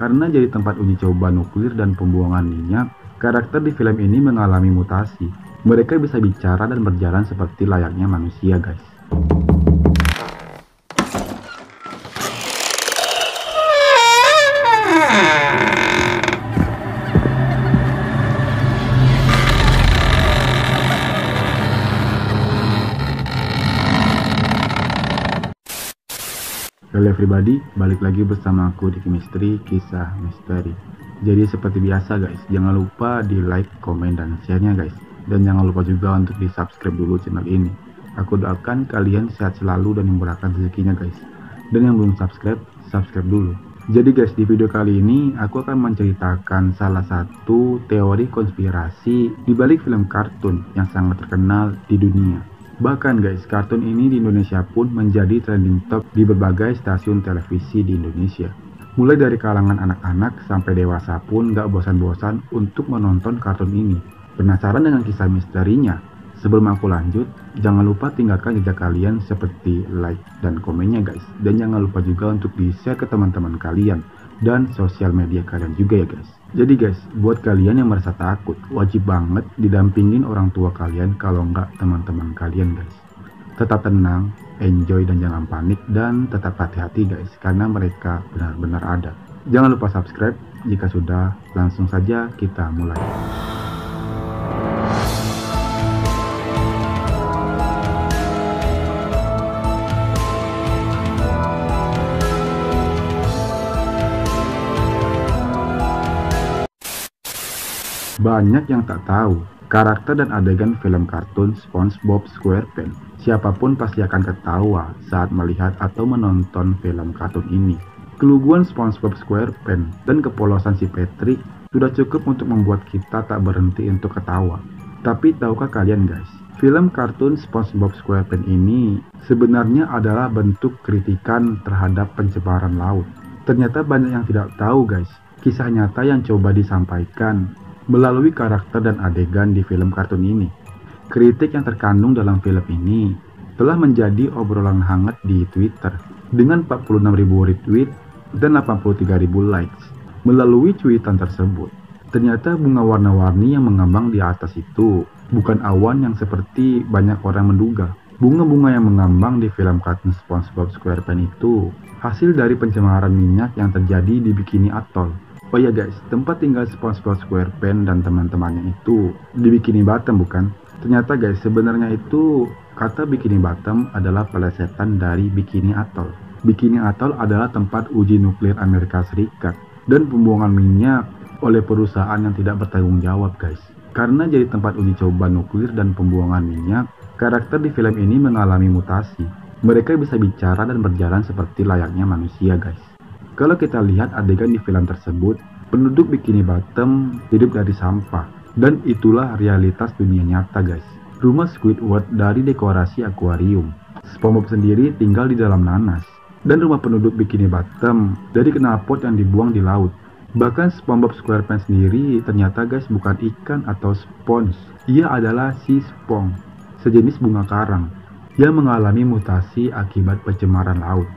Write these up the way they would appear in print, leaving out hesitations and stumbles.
Karena jadi tempat uji coba nuklir dan pembuangan minyak, karakter di film ini mengalami mutasi. Mereka bisa bicara dan berjalan seperti layaknya manusia, guys. Halo everybody, balik lagi bersama aku di Chemistry, kisah misteri. Jadi seperti biasa guys, jangan lupa di like, komen, dan share-nya guys. Dan jangan lupa juga untuk di subscribe dulu channel ini. Aku doakan kalian sehat selalu dan dimurahkan rezekinya guys. Dan yang belum subscribe, subscribe dulu. Jadi guys, di video kali ini aku akan menceritakan salah satu teori konspirasi di balik film kartun yang sangat terkenal di dunia. Bahkan guys, kartun ini di Indonesia pun menjadi trending top di berbagai stasiun televisi di Indonesia. Mulai dari kalangan anak-anak sampai dewasa pun gak bosan-bosan untuk menonton kartun ini. Penasaran dengan kisah misterinya? Sebelum aku lanjut, jangan lupa tinggalkan jejak kalian seperti like dan komennya guys. Dan jangan lupa juga untuk di-share ke teman-teman kalian dan sosial media kalian juga ya guys. Jadi guys, buat kalian yang merasa takut, wajib banget didampingin orang tua kalian kalau nggak teman-teman kalian guys. Tetap tenang, enjoy dan jangan panik, dan tetap hati-hati guys, karena mereka benar-benar ada. Jangan lupa subscribe, jika sudah langsung saja kita mulai. Banyak yang tak tahu karakter dan adegan film kartun SpongeBob SquarePants. Siapapun pasti akan ketawa saat melihat atau menonton film kartun ini. Keluguan SpongeBob SquarePants dan kepolosan si Patrick sudah cukup untuk membuat kita tak berhenti untuk ketawa. Tapi tahukah kalian guys, film kartun SpongeBob SquarePants ini sebenarnya adalah bentuk kritikan terhadap pencemaran laut. Ternyata banyak yang tidak tahu guys, kisah nyata yang coba disampaikan melalui karakter dan adegan di film kartun ini. Kritik yang terkandung dalam film ini telah menjadi obrolan hangat di Twitter dengan 46.000 retweet dan 83.000 likes. Melalui cuitan tersebut, ternyata bunga warna-warni yang mengambang di atas itu bukan awan yang seperti banyak orang menduga. Bunga-bunga yang mengambang di film kartun SpongeBob SquarePants itu hasil dari pencemaran minyak yang terjadi di Bikini Atoll. Oh ya guys, tempat tinggal SpongeBob SquarePants dan teman-temannya itu di Bikini Bottom bukan? Ternyata guys, sebenarnya itu kata Bikini Bottom adalah pelesetan dari Bikini Atoll. Bikini Atoll adalah tempat uji nuklir Amerika Serikat dan pembuangan minyak oleh perusahaan yang tidak bertanggung jawab guys. Karena jadi tempat uji coba nuklir dan pembuangan minyak, karakter di film ini mengalami mutasi. Mereka bisa bicara dan berjalan seperti layaknya manusia guys. Kalau kita lihat adegan di film tersebut, penduduk Bikini Bottom hidup dari sampah. Dan itulah realitas dunia nyata guys. Rumah Squidward dari dekorasi akuarium. SpongeBob sendiri tinggal di dalam nanas. Dan rumah penduduk Bikini Bottom dari knalpot yang dibuang di laut. Bahkan SpongeBob SquarePants sendiri ternyata guys bukan ikan atau spons. Ia adalah sea spong, sejenis bunga karang yang mengalami mutasi akibat pencemaran laut.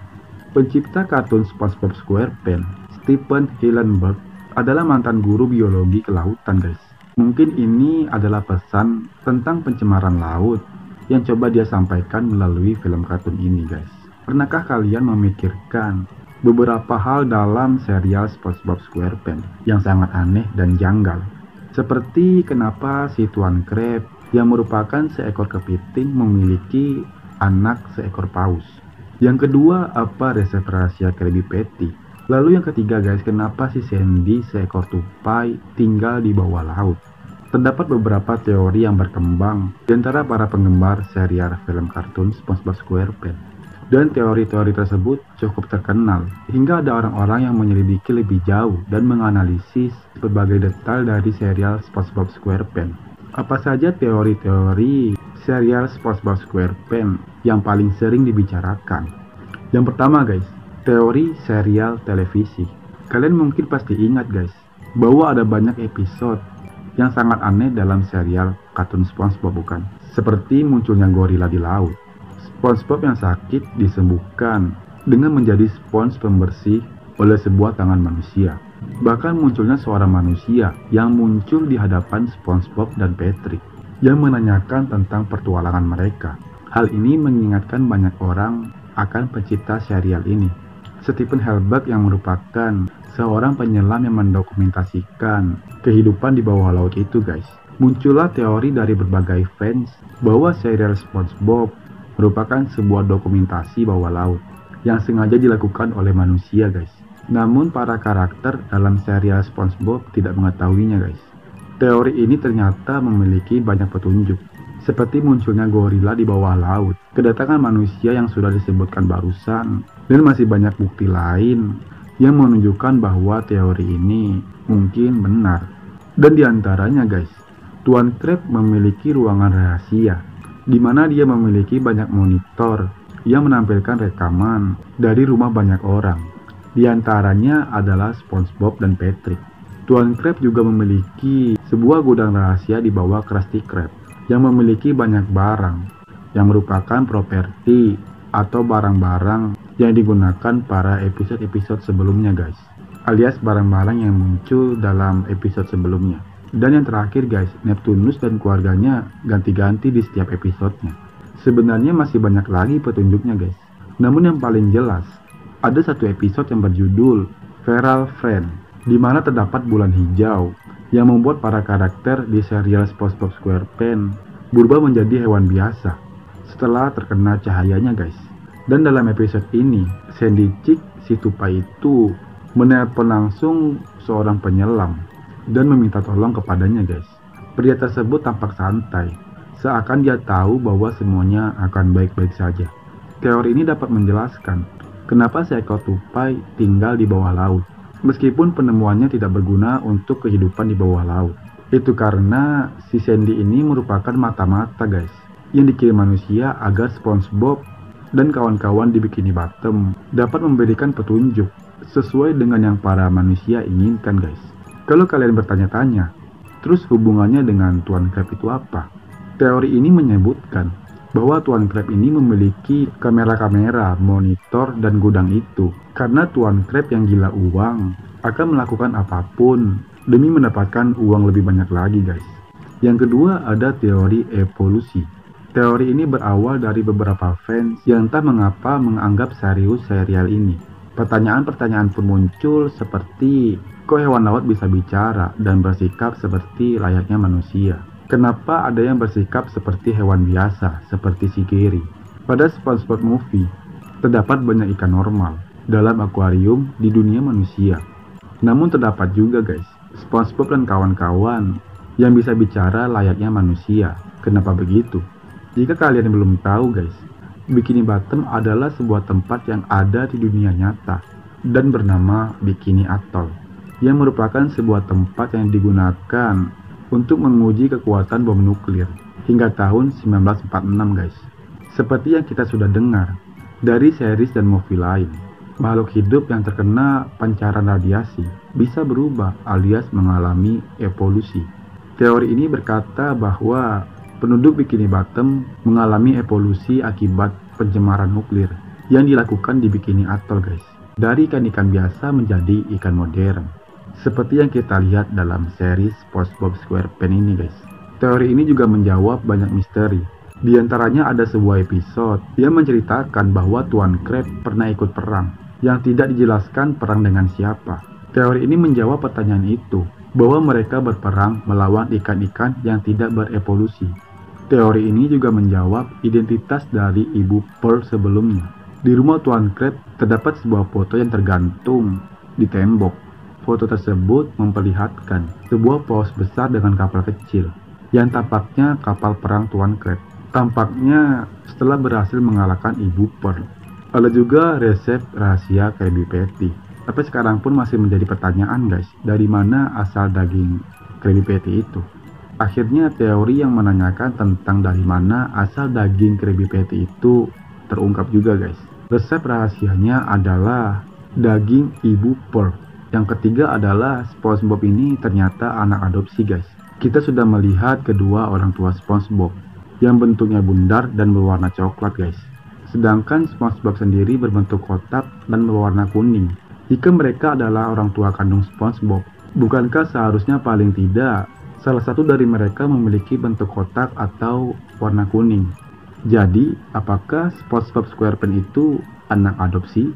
Pencipta kartun SpongeBob SquarePants, Stephen Hillenburg, adalah mantan guru biologi kelautan guys. Mungkin ini adalah pesan tentang pencemaran laut yang coba dia sampaikan melalui film kartun ini guys. Pernahkah kalian memikirkan beberapa hal dalam serial SpongeBob SquarePants yang sangat aneh dan janggal? Seperti kenapa si Tuan Crab yang merupakan seekor kepiting memiliki anak seekor paus? Yang kedua, apa resep rahasia Krabby Patty? Lalu yang ketiga guys, kenapa si Sandy seekor tupai tinggal di bawah laut? Terdapat beberapa teori yang berkembang di antara para penggemar serial film kartun SpongeBob SquarePants. Dan teori-teori tersebut cukup terkenal, hingga ada orang-orang yang menyelidiki lebih jauh dan menganalisis berbagai detail dari serial SpongeBob SquarePants. Apa saja teori-teori serial SpongeBob SquarePants yang paling sering dibicarakan? Yang pertama guys, teori serial televisi. Kalian mungkin pasti ingat guys, bahwa ada banyak episode yang sangat aneh dalam serial kartun SpongeBob bukan? Seperti munculnya gorila di laut. SpongeBob yang sakit disembuhkan dengan menjadi spons pembersih oleh sebuah tangan manusia. Bahkan munculnya suara manusia yang muncul di hadapan SpongeBob dan Patrick yang menanyakan tentang pertualangan mereka. Hal ini mengingatkan banyak orang akan pencipta serial ini, Stephen Hillenburg, yang merupakan seorang penyelam yang mendokumentasikan kehidupan di bawah laut itu, guys. Muncullah teori dari berbagai fans bahwa serial SpongeBob merupakan sebuah dokumentasi bawah laut yang sengaja dilakukan oleh manusia, guys. Namun para karakter dalam serial SpongeBob tidak mengetahuinya, guys. Teori ini ternyata memiliki banyak petunjuk, seperti munculnya gorila di bawah laut, kedatangan manusia yang sudah disebutkan barusan, dan masih banyak bukti lain yang menunjukkan bahwa teori ini mungkin benar. Dan diantaranya, guys, Tuan Krab memiliki ruangan rahasia, di mana dia memiliki banyak monitor yang menampilkan rekaman dari rumah banyak orang. Di antaranya adalah SpongeBob dan Patrick. Tuan Krab juga memiliki sebuah gudang rahasia di bawah Krusty Krab yang memiliki banyak barang yang merupakan properti atau barang-barang yang digunakan para episode-episode sebelumnya, guys, alias barang-barang yang muncul dalam episode sebelumnya. Dan yang terakhir, guys, Neptunus dan keluarganya ganti-ganti di setiap episodenya. Sebenarnya masih banyak lagi petunjuknya, guys. Namun yang paling jelas, ada satu episode yang berjudul Feral Friend, di mana terdapat bulan hijau yang membuat para karakter di serial SpongeBob SquarePants berubah menjadi hewan biasa setelah terkena cahayanya, guys. Dan dalam episode ini, Sandy Cheek, si tupai itu, menelpon langsung seorang penyelam dan meminta tolong kepadanya, guys. Pria tersebut tampak santai, seakan dia tahu bahwa semuanya akan baik-baik saja. Teori ini dapat menjelaskan kenapa seekor tupai tinggal di bawah laut, meskipun penemuannya tidak berguna untuk kehidupan di bawah laut. Itu karena si Sandy ini merupakan mata-mata, guys, yang dikirim manusia agar SpongeBob dan kawan-kawan di Bikini Bottom dapat memberikan petunjuk sesuai dengan yang para manusia inginkan, guys. Kalau kalian bertanya-tanya, terus hubungannya dengan Tuan Krab itu apa? Teori ini menyebutkan bahwa Tuan Krab ini memiliki kamera-kamera, monitor, dan gudang itu karena Tuan Krab yang gila uang akan melakukan apapun demi mendapatkan uang lebih banyak lagi, guys. Yang kedua ada teori evolusi. Teori ini berawal dari beberapa fans yang entah mengapa menganggap serius serial ini. Pertanyaan-pertanyaan pun muncul seperti, kok hewan laut bisa bicara dan bersikap seperti layaknya manusia? Kenapa ada yang bersikap seperti hewan biasa, seperti si Gary? Pada SpongeBob Movie, terdapat banyak ikan normal dalam akuarium di dunia manusia. Namun terdapat juga, guys, SpongeBob dan kawan-kawan yang bisa bicara layaknya manusia. Kenapa begitu? Jika kalian belum tahu, guys, Bikini Bottom adalah sebuah tempat yang ada di dunia nyata dan bernama Bikini Atoll, yang merupakan sebuah tempat yang digunakan untuk menguji kekuatan bom nuklir hingga tahun 1946, guys. Seperti yang kita sudah dengar dari series dan movie lain, makhluk hidup yang terkena pancaran radiasi bisa berubah alias mengalami evolusi. Teori ini berkata bahwa penduduk Bikini Bottom mengalami evolusi akibat pencemaran nuklir yang dilakukan di Bikini Atoll, guys. Dari ikan-ikan biasa menjadi ikan modern, seperti yang kita lihat dalam series SpongeBob SquarePants ini, guys. Teori ini juga menjawab banyak misteri. Di antaranya ada sebuah episode yang menceritakan bahwa Tuan Krab pernah ikut perang, yang tidak dijelaskan perang dengan siapa. Teori ini menjawab pertanyaan itu, bahwa mereka berperang melawan ikan-ikan yang tidak berevolusi. Teori ini juga menjawab identitas dari Ibu Pearl sebelumnya. Di rumah Tuan Krab terdapat sebuah foto yang tergantung di tembok. Foto tersebut memperlihatkan sebuah paus besar dengan kapal kecil, yang tampaknya kapal perang Tuan Krab. Tampaknya setelah berhasil mengalahkan Ibu Pearl. Ada juga resep rahasia Krabby Patty. Tapi sekarang pun masih menjadi pertanyaan, guys, dari mana asal daging Krabby Patty itu? Akhirnya teori yang menanyakan tentang dari mana asal daging Krabby Patty itu terungkap juga, guys. Resep rahasianya adalah daging Ibu Pearl. Yang ketiga adalah SpongeBob ini ternyata anak adopsi, guys. Kita sudah melihat kedua orang tua SpongeBob yang bentuknya bundar dan berwarna coklat, guys. Sedangkan SpongeBob sendiri berbentuk kotak dan berwarna kuning. Jika mereka adalah orang tua kandung SpongeBob, bukankah seharusnya paling tidak salah satu dari mereka memiliki bentuk kotak atau warna kuning? Jadi, apakah SpongeBob SquarePants itu anak adopsi?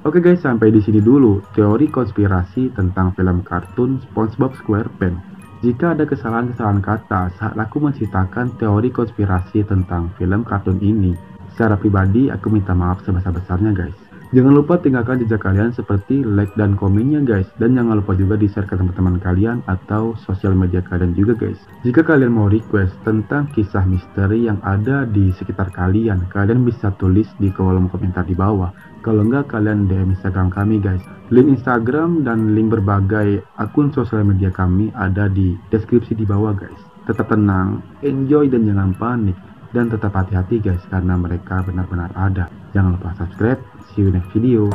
Oke guys, sampai di sini dulu teori konspirasi tentang film kartun SpongeBob SquarePants. Jika ada kesalahan-kesalahan kata saat aku menceritakan teori konspirasi tentang film kartun ini, secara pribadi aku minta maaf sebesar-besarnya guys. Jangan lupa tinggalkan jejak kalian seperti like dan komennya guys. Dan jangan lupa juga di-share ke teman-teman kalian atau sosial media kalian juga guys. Jika kalian mau request tentang kisah misteri yang ada di sekitar kalian, kalian bisa tulis di kolom komentar di bawah. Kalau enggak, kalian DM Instagram kami guys. Link Instagram dan link berbagai akun sosial media kami ada di deskripsi di bawah guys. Tetap tenang, enjoy dan jangan panik. Dan tetap hati-hati guys, karena mereka benar-benar ada. Jangan lupa subscribe. See you next video.